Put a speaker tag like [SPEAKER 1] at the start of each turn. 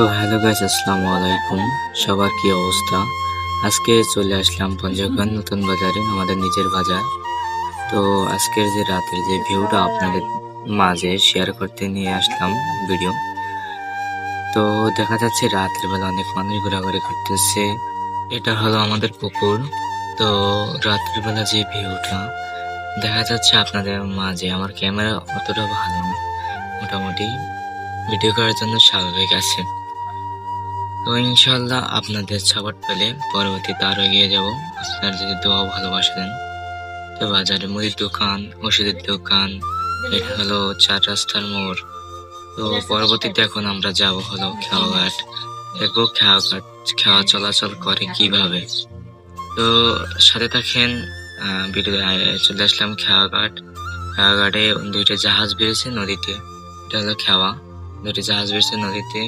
[SPEAKER 1] তো hello guys, আসসালামু আলাইকুম। সবার কি অবস্থা? আজকে চলে আসলাম পঞ্চগড় নতুন বাজারে, আমাদের নিজের বাজার। তো আজকের যে রাতের যে ভিউটা আপনাদের মাঝে শেয়ার করতে নিয়ে আসলাম ভিডিও। তো দেখা যাচ্ছে রাতের বেলা অনেক মানুষ ঘোরাঘুরি করতেছে। এটা হলো আমাদের পুকুর। তো রাতের বেলা যে ভিউটা দেখা যাচ্ছে আপনাদের মাঝে, আমার ক্যামেরা অতটা ভালো না, মোটামুটি ভিডিও করার জন্য স্বাভাবিক আছে। তো ইনশাল্লাহ আপনাদের সাপোর্ট পেলে পরবর্তীতে আরো এগিয়ে যাব, আপনার যদি দোয়া ও ভালোবাসা দেন। তো বাজারে মুদির দোকান, ওষুধের দোকান, এটা হলো চার রাস্তার মোড়। তো পরবর্তীতে এখন আমরা যাব হলো খেয়াঘাট, দেখবো খেয়াঘাট খেয়া চলাচল করে কিভাবে। তো সাথে থাকেন, ভিডিও চলে আসলাম খেয়াঘাট। খেয়াঘাটে দুইটা জাহাজ বেরিয়েছে নদীতে, এটা হলো খেওয়া, দুইটা জাহাজ বেরিয়েছে নদীতে।